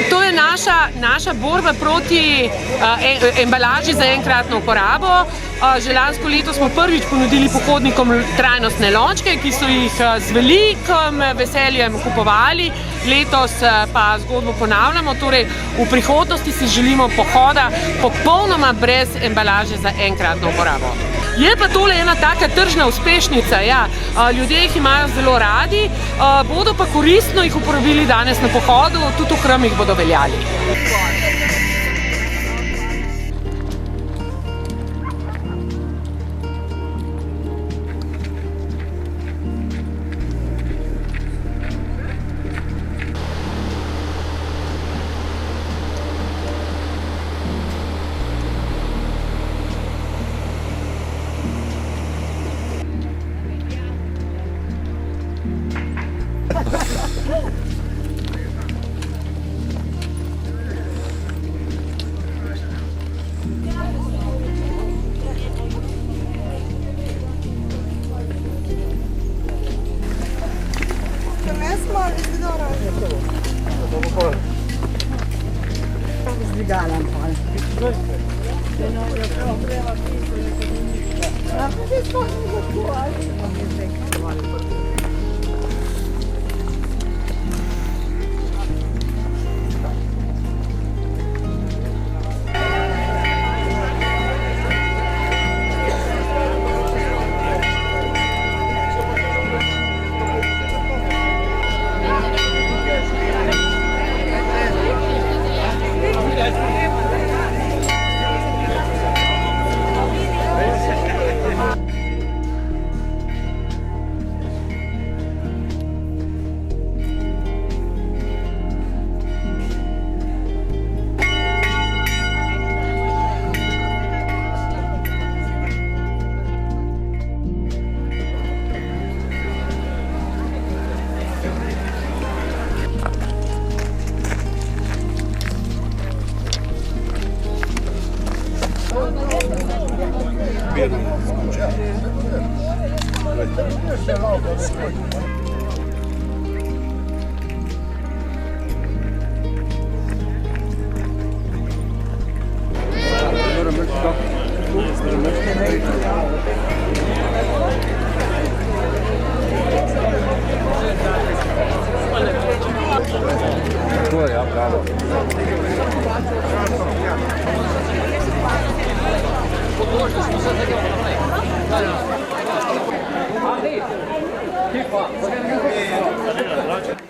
To je naša borba proti embalaži za enkratno uporabo. Že lansko leto smo prvič ponudili pohodnikom trajnostne lončke, ki so jih z velikim veseljem kupovali. Letos pa zgodbo ponavljamo, torej v prihodnosti si želimo pohoda popolnoma brez embalaže za enkratno uporabo. Je pa tole ena taka tržna uspešnica, ja. Ljudje jih imajo zelo radi, bodo pa koristno jih uporabili danes na pohodu, tudi v hramih bodo veljali.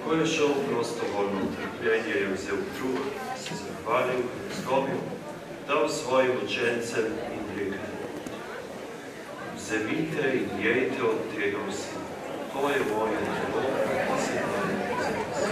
Ko je šel prostovoljno trpljenje, je vzel kruh, se zahvalil, zgobil, dal svojim učencem in rekel: Vzemite in jejte od tega vsi, to je moje telo, ki se daje za vas.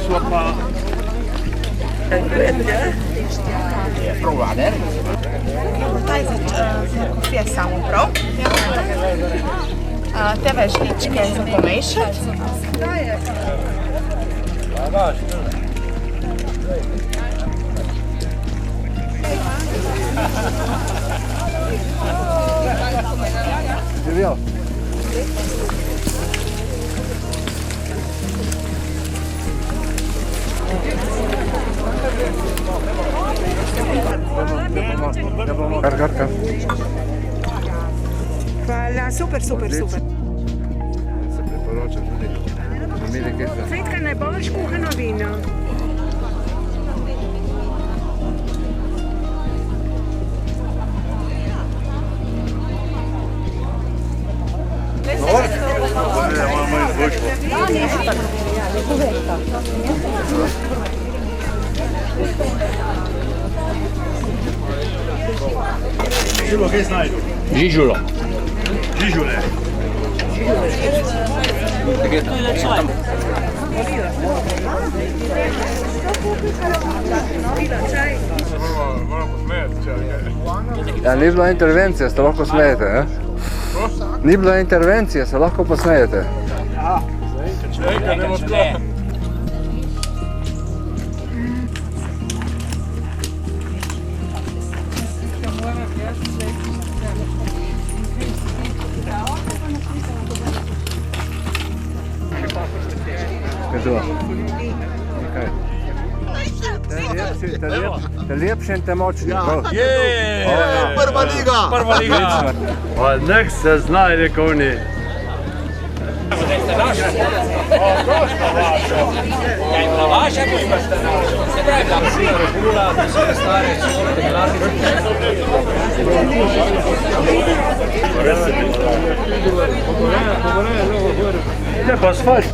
Sua Taj kofija samo prav. Te žličke za pomešati. Živijo. Kar. Hvala, super. Se priporočam tudi. Fritka, ne boš kuhano vino. Žižulo, kaj znajdu? Žižulo. Žižule. Ja, ni bila intervencija, se lahko smejete, ne? Ni bila intervencija, se lahko posmejete. Kaj to? Kaj? Te lepši in te močni. Prva liga! Pa nek se znajde, kovni. Vaša bo imate našo. Se pravi, da si Rogula, da so stare, Ne pa svač.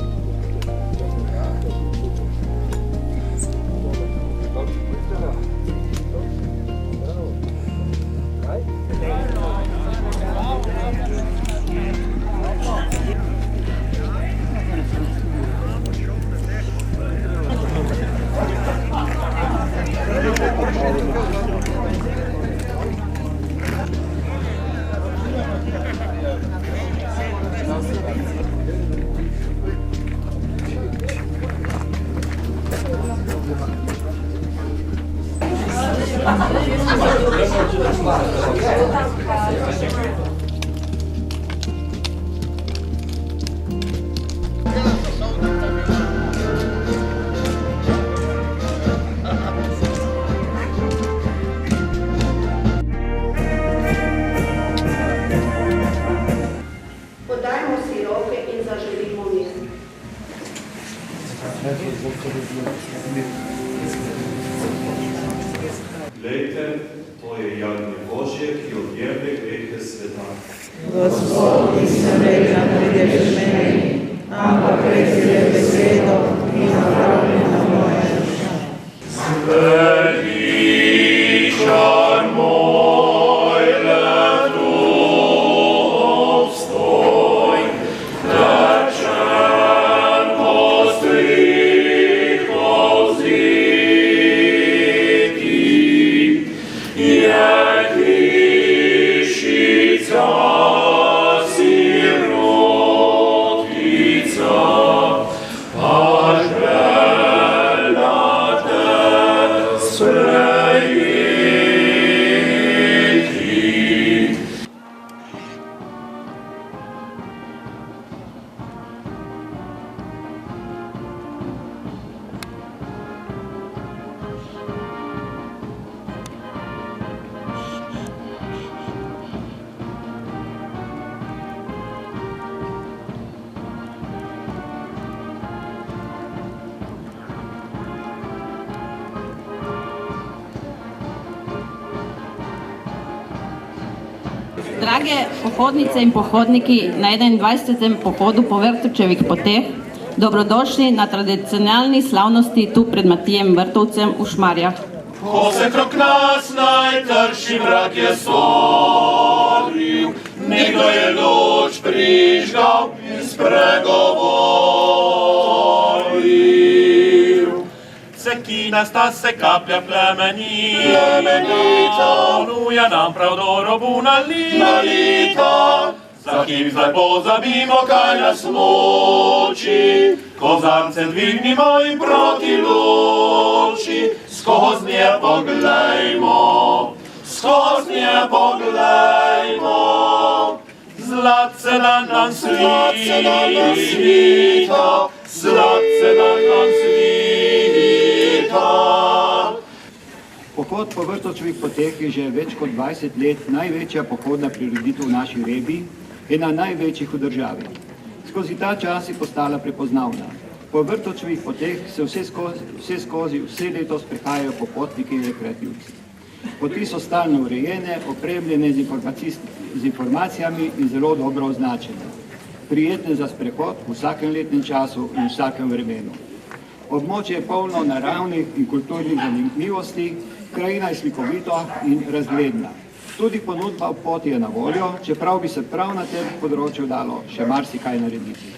Podajmo si roke in zaželimo mir. Glejte, to je jagnje Božje, ki odjemlje grehe sveta. Gospod, ki sem rekla, prideš meni, ampak reci le besedo in napravljena moja duša. Veličan moj, letu obstoj, tečen po strihov zidih, je hišica sirotica, pa željna te sprejeti. Drage pohodnice in pohodniki na 21. pohodu po Vrtovčevih poteh, dobrodošli na tradicionalni slavnosti tu pred Matijem Vrtovcem v Šmarjah. Ko se krok nas najtrši mrak je stvoril, nekdo je luč prižgal in spregovoril. Vse, ki Edina sta se kaplja plemenita, ponuja nam prav dorobuna lita. Za kim zdaj pozabimo, kaj nas moči, kozarce dvignimo in proti luči. Skoz nje poglejmo, skoz nje poglejmo. Zlatce dan nam svita, zlatce dan nam svita. Pohod po Vrtovčevih poteh je že več kot 20 let največja pohodna prireditev v naši regiji, ena največjih v državi. Skozi ta čas je postala prepoznavna. Po Vrtovčevih poteh se vse leto sprehajajo popotniki in rekreativci. Poti so stalno urejene, opremljene z informacijami in zelo dobro označene. Prijetne za sprehod v vsakem letnem času in vsakem vremenu. Območje je polno naravnih in kulturnih zanimivosti, krajina je slikovita in razgledna. Tudi ponudba v poti je na voljo, čeprav bi se prav na tem področju dalo še marsikaj narediti.